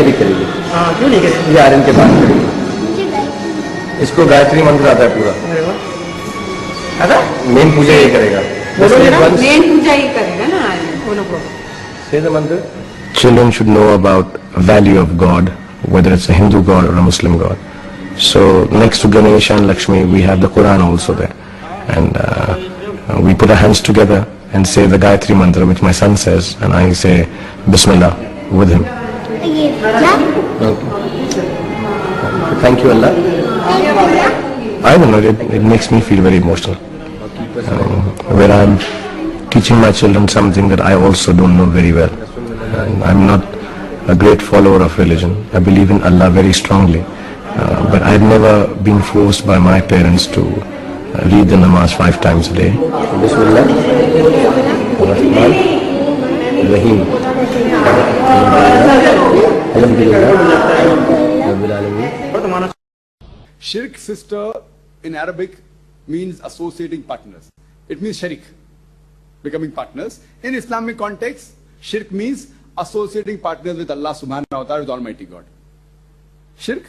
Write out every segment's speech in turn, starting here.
नहीं करेगी। हाँ, क्यों नहीं करेगी? ये आर्यन के बाद करेगी। इसको गायत्री मंत्र आता है पूरा। आता? मेन पूजा ये करेगा। मेन पूजा ही करेगा ना बोलो Say the mantra. Children should know about value of God, whether it's a Hindu God or a Muslim God. So next to Ganesha and Lakshmi, we have the Quran also there, and we put our hands together and say the Gayatri mantra, which my son says, and I say Bismillah with him. Okay. Thank you, Allah. I don't know, it makes me feel very emotional. Where I'm teaching my children something that I also don't know very well. And I'm not a great follower of religion. I believe in Allah very strongly. But I've never been forced by my parents to read the namaz 5 times a day. Bismillah. Rahman. Rahim. Alhamdulillah. Shirk, sister, in Arabic means associating partners. It means sharik, becoming partners. In Islamic context, shirk means associating partners with Allah subhanahu wa ta'ala, with Almighty God. Shirk,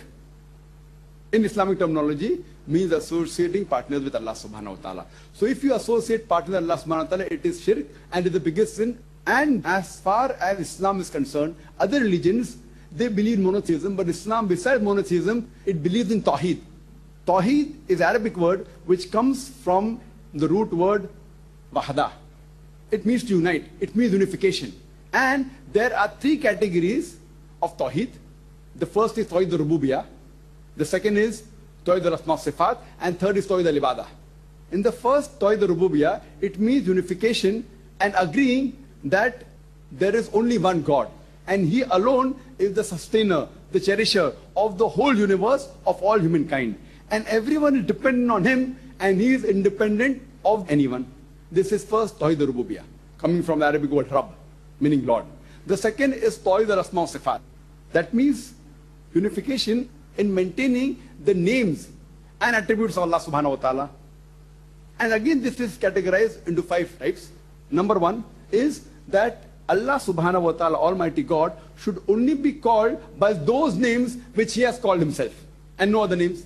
in Islamic terminology, means associating partners with Allah subhanahu wa ta'ala. So if you associate partners with Allah subhanahu wa ta'ala, it is shirk, and it is the biggest sin. And as far as Islam is concerned, other religions, they believe in monotheism, but Islam, besides monotheism, it believes in Tawheed. Tawheed is an Arabic word which comes from the root word Wahda. It means to unite, it means unification. And there are 3 categories of Tawheed. The first is Tawheed al-Rububiyyah, the second is Tawheed al-Asma Sifat, and third is Tawheed al-Ibadah. In the first Tawheed al-Rububiyyah, it means unification and agreeing that there is only one God, and He alone is the sustainer, the cherisher of the whole universe, of all humankind. And everyone is dependent on Him, and He is independent of anyone. This is first Tawheed al-Rububiyyah, coming from the Arabic word Rabb, meaning Lord. The second is Tawheed al-Asma Sifat. That means unification in maintaining the names and attributes of Allah subhanahu wa ta'ala. And again, this is categorized into 5 types. Number 1 is that Allah subhanahu wa ta'ala, Almighty God, should only be called by those names which He has called Himself, and no other names.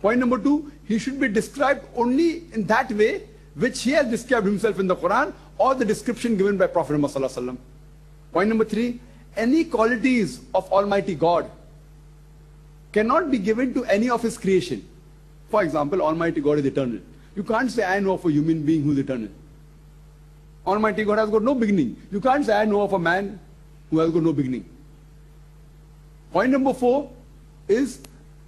Point number 2, He should be described only in that way which He has described Himself in the Quran or the description given by Prophet Muhammad sallallahu alaihi wasallam. Point number 3, any qualities of Almighty God cannot be given to any of His creation. For example, Almighty God is eternal. You can't say, I know of a human being who is eternal. Almighty God has got no beginning. You can't say, I know of a man who has got no beginning. Point number 4 is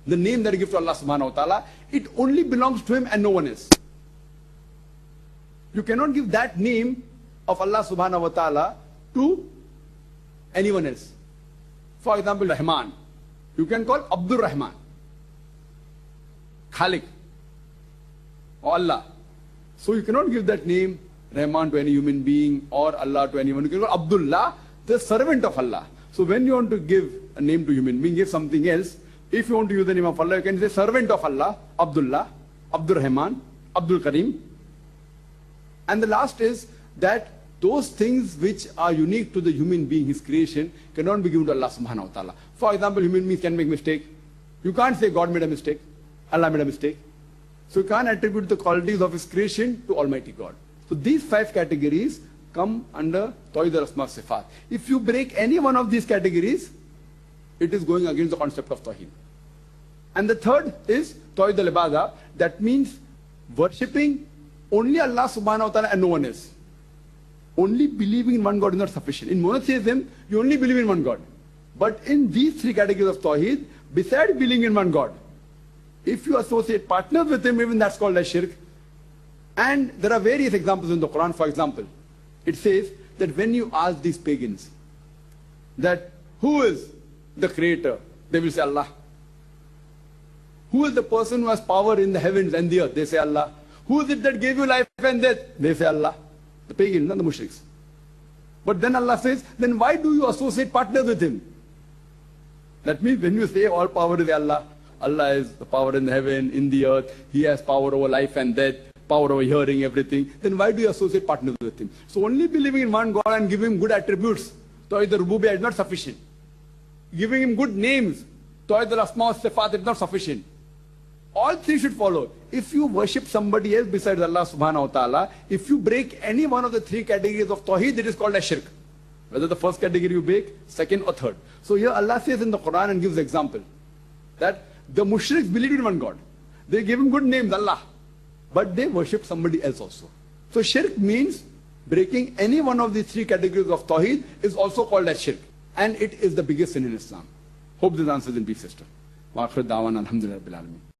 the name that He gives to Allah subhanahu wa ta'ala. It only belongs to Him and no one else. You cannot give that name of Allah subhanahu wa ta'ala to anyone else. For example, Rahman. You can call Abdul Rahman, Khalik, or Allah. So you cannot give that name Rahman to any human being or Allah to anyone. You can call Abdullah, the servant of Allah. So when you want to give a name to human being, give something else. If you want to use the name of Allah, you can say servant of Allah, Abdullah, Abdul Rahman, Abdul Karim. And the last is that those things which are unique to the human being, his creation, cannot be given to Allah subhanahu wa ta'ala. For example, human beings can make mistake. You can't say God made a mistake, Allah made a mistake. So you can't attribute the qualities of His creation to Almighty God. So these 5 categories come under Tawheed al-Asma Sifat. If you break any one of these categories, it is going against the concept of Tawheed. And the third is Tawheed al-Ibadah. That means worshipping only Allah subhanahu wa ta'ala and no one else. Only believing in one God is not sufficient. In monotheism, you only believe in one God. But in these 3 categories of Tawheed, besides believing in one God, if you associate partners with Him, even that's called as shirk. And there are various examples in the Quran. For example, it says that when you ask these pagans that who is the creator, they will say Allah. Who is the person who has power in the heavens and the earth? They say Allah. Who is it that gave you life and death? They say Allah. The pagans, not the mushriks. But then Allah says, then why do you associate partners with Him? That means when you say all power is Allah, Allah is the power in the heaven, in the earth, He has power over life and death, power over hearing, everything, then why do you associate partners with Him? So only believing in one God and giving Him good attributes, Tawheed al-Rububiyyah, is not sufficient. giving him good names, Tawhid al-Asma wa Sifat, is not sufficient. All three should follow. If you worship somebody else besides Allah subhanahu wa ta'ala, if you break any one of the three categories of Tawheed, it is called as shirk. Whether the first category you break, second or third. So here Allah says in the Quran and gives example that the mushriks believe in one God. They give him good names, Allah. But they worship somebody else also. So shirk means breaking any one of the three categories of Tawheed is also called as shirk. And it is the biggest sin in Islam. Hope this answers in brief, sister. Wa akhir da'wana alhamdulillah rabbil alamin.